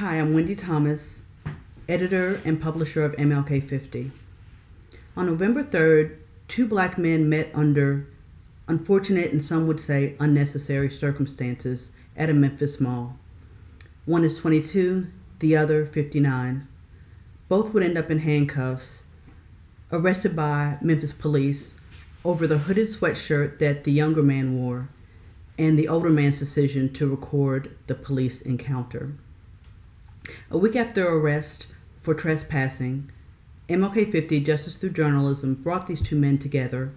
Hi, I'm Wendy Thomas, editor and publisher of MLK50. On November 3rd, two black men met under unfortunate and some would say unnecessary circumstances at a Memphis mall. One is 22, the other 59. Both would end up in handcuffs, arrested by Memphis police over the hooded sweatshirt that the younger man wore and the older man's decision to record the police encounter. A week after their arrest for trespassing, MLK50 Justice Through Journalism brought these two men together,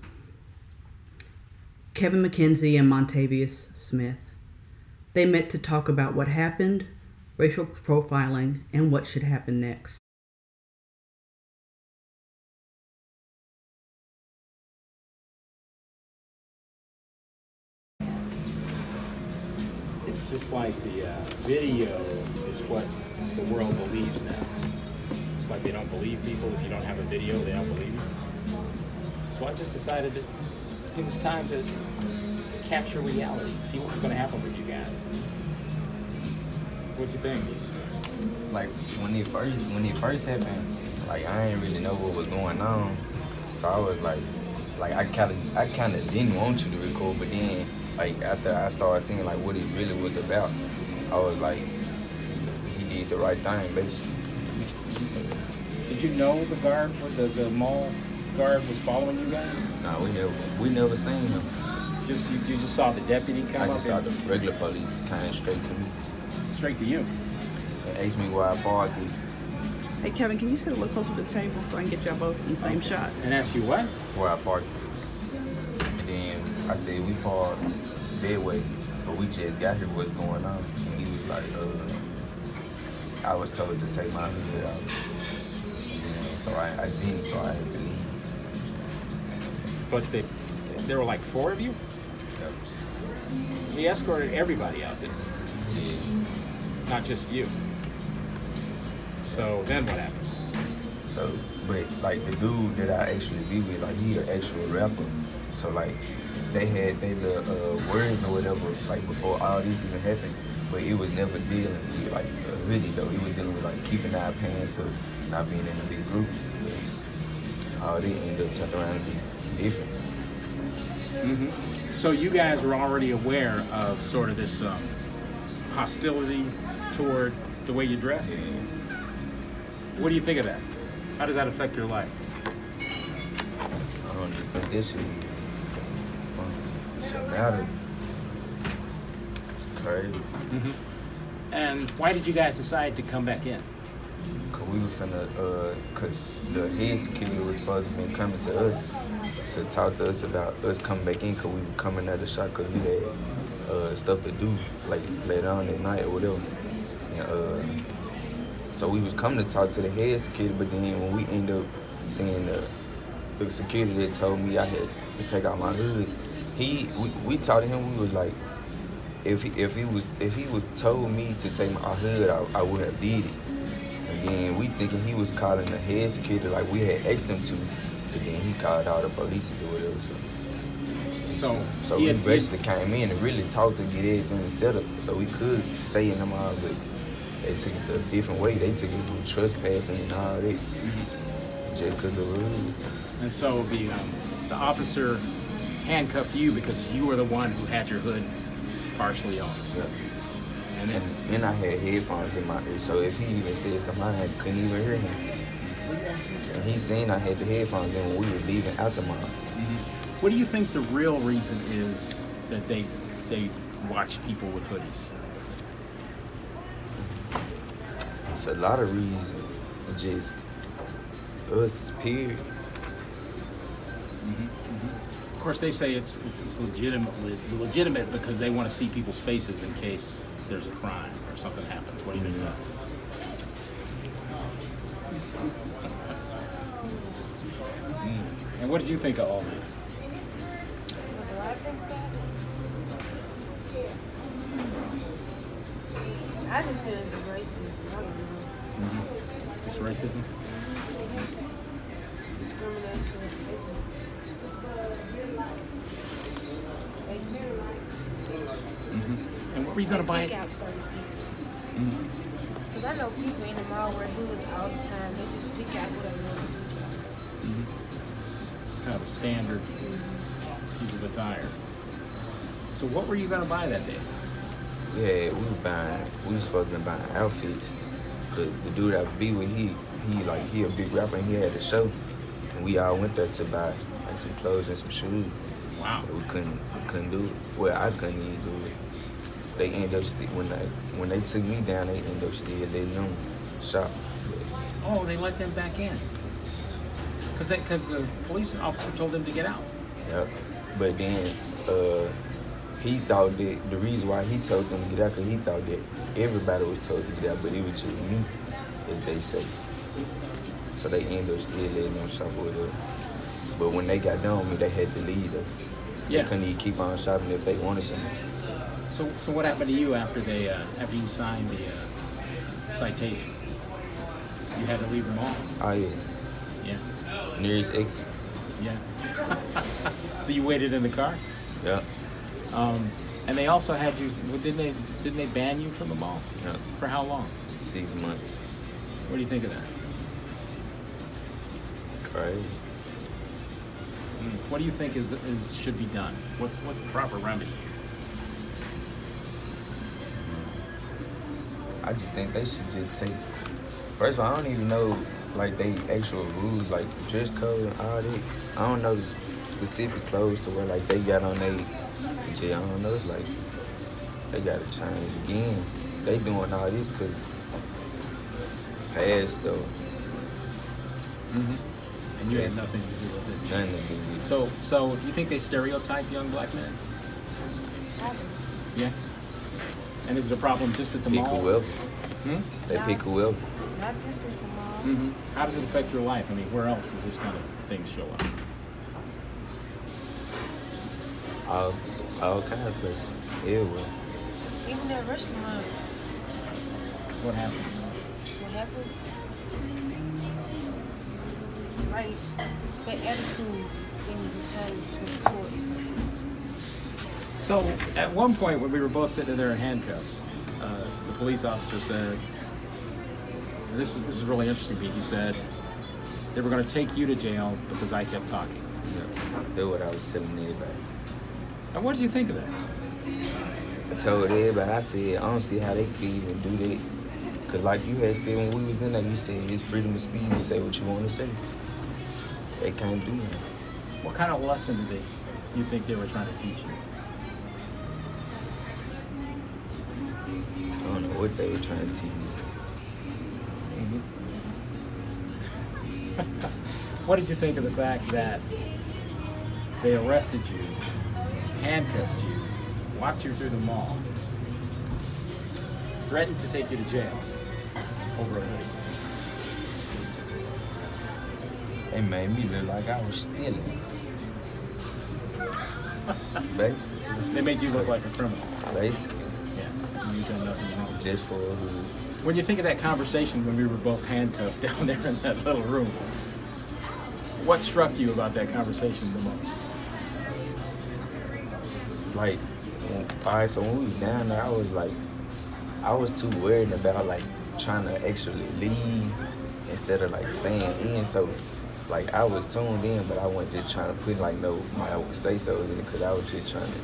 Kevin McKenzie and Montavious Smith. They met to talk about what happened, racial profiling, and what should happen next. It's just like the video is what the world believes now. It's like they don't believe people. If you don't have a video, they don't believe you. So I just decided that it was time to capture reality, see what's going to happen with you guys. What do you think? Like when it first happened, like I didn't really know what was going on. So I was like I kind of didn't want you to record, but then like after I started seeing like what it really was about, I was like, he did the right thing, basically. Did you know the guard, the mall guard was following you guys? Nah, we never seen him. You just saw the deputy come up? I just saw the regular police kind of straight to me. Straight to you? They asked me where I parked it. Hey Kevin, can you sit a little closer to the table so I can get y'all both in the same shot? And ask you what? Where I parked it. And then I said, we parked that way, but we just got here, what's going on? And he was like, I was told to take my hood out. And so I didn't, so I had to leave. But there were like 4 of you? Yep. He escorted everybody out there, Yeah. not just you. So then what happened? So, but like the dude that I actually be with, like he an actual rapper. So like they had their words or whatever, like before all this even happened. But it was never dealing with like a hoodie though. It was dealing with like keeping our pants up, not being in a big group. But all they ended up turning around and be different. Mm-hmm. So you guys were already aware of sort of this hostility toward the way you dress? What do you think of that? How does that affect your life? I don't even think this should matter. Crazy. Mm-hmm. And why did you guys decide to come back in? Cause we were finna, cause the head security was supposed to be coming to us to talk to us about us coming back in, cause we were coming at the shop, cause we had stuff to do like later on at night or whatever. And, so we was coming to talk to the head security, but then when we ended up seeing the security that told me I had to take out my hood, we talked to him. We was like, if he would told me to take my hood, I would have did it. And then we thinking he was calling the head security like we had asked him to, but then he called all the police or whatever. So we basically came in and really talked to get everything set up so we could stay in the mall, but they took it a different way. They took it through trespassing and all that, just because of the rules. And so the officer handcuffed you because you were the one who had your hood partially on. Yeah. And then I had headphones in my ear, so if he even said something, I couldn't even hear him. And he seen I had the headphones in when we were leaving out the mall. Mm-hmm. What do you think the real reason is that they watch people with hoodies? It's a lot of reasons. Just us, period. Mm-hmm. Mm-hmm. Of course, they say it's legitimate because they want to see people's faces in case there's a crime or something happens. What do you think of that? And what did you think of all this? I just feel it's racist. Mm-hmm. It's racism? Discrimination. Mm-hmm. And what were you going to buy? Pick out certain people. Mm-hmm. Because I know people in the mall wear hoods all the time. They just pick out what they want. It's kind of a standard piece of attire. So what were you gonna buy that day? Yeah, we was supposed to be buying outfits. Cause the dude I be with, he a big rapper and he had a show. And we all went there to buy like some clothes and some shoes. Wow. But we couldn't do it. Well, I couldn't even do it. They ended up when they took me down, they ended up still letting them shop. Oh, they let them back in. Because the police officer told them to get out. Yep. But then he thought that the reason why he told them to get out, because he thought that everybody was told to get out, but it was just me, as they say. So they ended up still letting them shop with us. But when they got done with me, they had to leave them. Yeah. They couldn't even keep on shopping if they wanted to. So what happened to you after you signed the citation? You had to leave them all. Oh yeah. Yeah. Nearest exit. Yeah. So you waited in the car? Yeah. And they also had you. Didn't they ban you from the mall? Yeah. For how long? 6 months. What do you think of that? Crazy. What do you think is should be done? What's the proper remedy? I just think they should just take. First of all, I don't even know like they actual rules, like dress code and all that. I don't know the specific clothes to where like they got on they. I don't know. It's like they gotta change again. They doing all this cause past stuff. And you had nothing to do with it. Nothing to do with it. So you think they stereotype young black men? Yeah. And is it a problem just at the Pick mall? whoever. They No. pick whoever. Not just at the mall. How does it affect your life? I mean, where else does this kind of thing show up? All kind of places. Everywhere. Even at restaurants. What happens? Whatever. Like, the attitude things will change to the court. So at one point when we were both sitting there in handcuffs, the police officer said, and this is really interesting to me, he said, they were going to take you to jail because I kept talking. Yeah. That's what I was telling everybody. And what did you think of that? I told everybody, I said, I don't see how they could even do that. Cause like you had said when we was in there, you said it's freedom of speech, you say what you want to say. They can't do that. What kind of lesson did you think they were trying to teach you? I don't know what they were trying to teach me. What did you think of the fact that they arrested you, handcuffed you, walked you through the mall, threatened to take you to jail over a hoodie? They made me look like I was stealing. Basically. They made you look like a criminal. Basically. Yeah, you've done nothing wrong. Just for a hood. When you think of that conversation when we were both handcuffed down there in that little room, what struck you about that conversation the most? Like, alright, so when we was down there, I was too worried about like trying to actually leave instead of like staying in. So like I was tuned in, but I wasn't just trying to put like my say so in it because I was just trying to.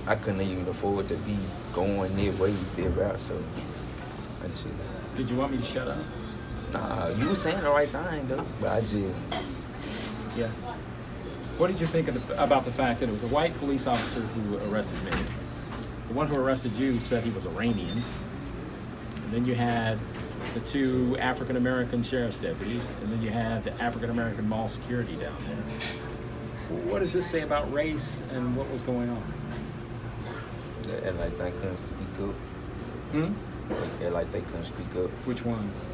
I couldn't even afford to be going their way, their route. So I just. Did you want me to shut up? Nah, you was saying the right thing though, but I just. Yeah. What did you think about the fact that it was a white police officer who arrested me? The one who arrested you said he was Iranian. And then you had the two African-American sheriff's deputies, and then you had the African-American mall security down there. What does this say about race and what was going on? And like they couldn't speak up. And like they couldn't speak up. Which ones?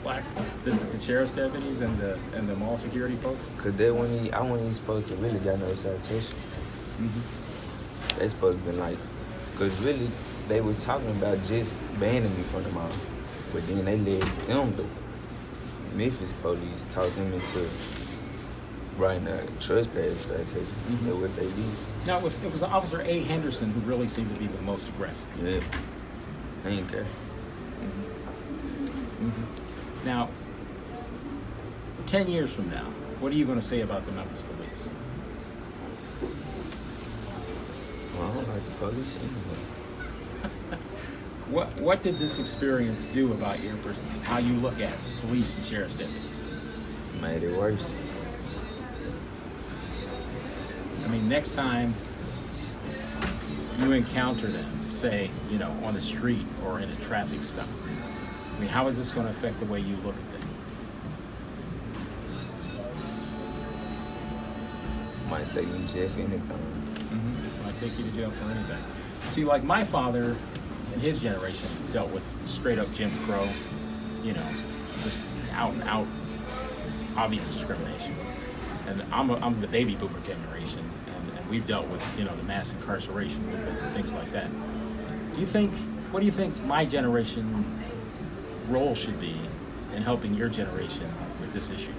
Blacks. the sheriff's deputies and the mall security folks? Cause I wasn't even supposed to really got no citation. They supposed to been like, cause really they was talking about just banning me from the mall, but then they let them do. Memphis police talked them into writing a trespass citation. That's what they did. No, it was Officer A. Henderson who really seemed to be the most aggressive. Yeah. I ain't care. Now, 10 years from now, what are you going to say about the Memphis police? Well, I don't like the police anyway. What did this experience do about your person, how you look at police and sheriff's deputies? Made it worse. I mean, next time you encounter them, say, you know, on the street or in a traffic stop, I mean, how is this going to affect the way you look at them? Might take me to jail for anything. Might take you to jail for anything. See, like my father and his generation dealt with straight up Jim Crow, you know, just out and out obvious discrimination. And I'm the baby boomer generation, and we've dealt with, you know, the mass incarceration movement and things like that. What do you think my generation role should be in helping your generation with this issue?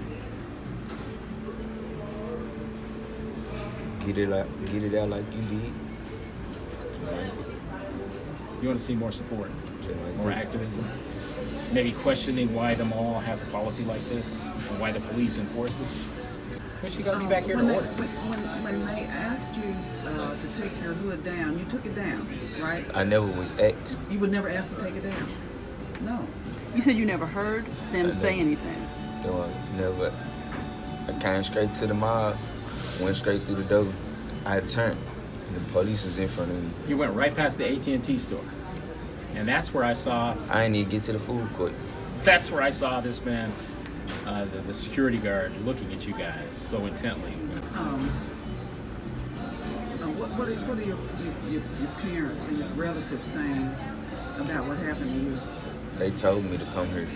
Get it out like you did. You want to see more support, Like more that. activism, maybe questioning why the mall has a policy like this and why the police enforce it? But you got to be back here to order. When they asked you to take your hood down, you took it down, right? I never was asked. You were never asked to take it down. No. You said you never heard them say anything. They were never. I came straight to the mob, went straight through the door. I turned, and the police was in front of me. You went right past the AT&T store, and that's where I saw. I didn't even get to the food court. That's where I saw this man, the security guard, looking at you guys so intently. What are your parents and your relatives saying about what happened to you? They told me to come here.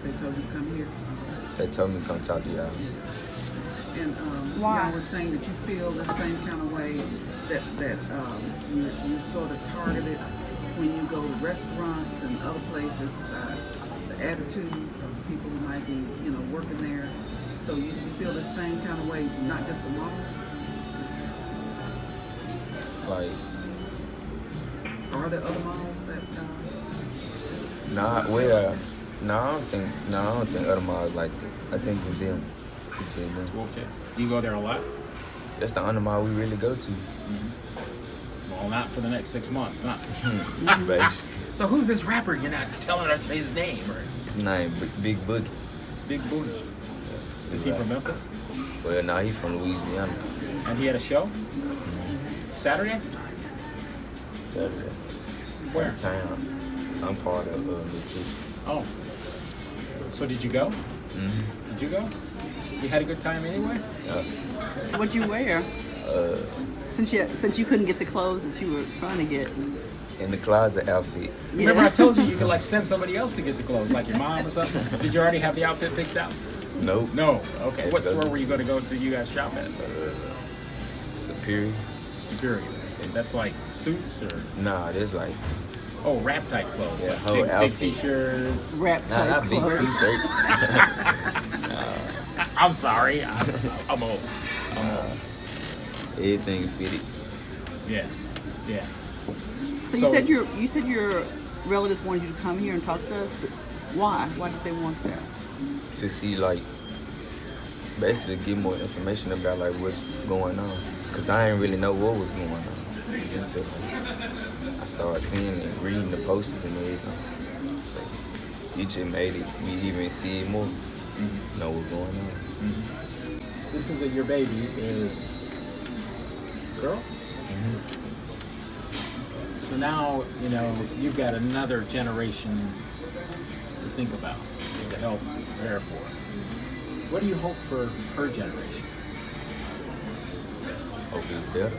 They told you to come here. They told me to come talk to y'all. And Why? y'all were saying that you feel the same kind of way that you're sort of targeted when you go to restaurants and other places, the attitude of the people who might be, you know, working there. So you feel the same kind of way, not just the malls? Like, Are there other malls that? I don't think other malls like that. I think it's them. It's just them. Wolfchase. Do you go there a lot? That's the only mall we really go to. Well, not for the next 6 months, huh? Basically. So who's this rapper you're not telling us his name? Or His name Big Boogie. Big Booty. Is he from Memphis? Well, no, he's from Louisiana. And he had a show? Saturday? Saturday. Where? Town. Some part of Mississippi. Oh. So did you go? Mm-hmm. Did you go? You had a good time anyway? What'd you wear? Since you couldn't get the clothes that you were trying to get. In the closet outfit. Remember I told you you could like send somebody else to get the clothes, like your mom or something? Did you already have the outfit picked out? Nope. No. Okay. What store were you going to go to you guys shop at? Superior. Superior. That's like suits or? Nah, there's like, Oh, rap type clothes. Yeah, like whole big outfits. t-shirts. Rap nah, type not big clothes. t-shirts. I'm sorry. I'm old. Everything fitted. Yeah. Yeah. So you said your relatives wanted you to come here and talk to us, but why? Why did they want that? To see, like, basically get more information about like what's going on. Cause I didn't really know what was going on until I started seeing and reading the posters and everything. So it just made me even see it more, know what's going on. This is your baby is girl. So now you know you've got another generation to think about, to help prepare for. What do you hope for her generation? Hopefully it's better.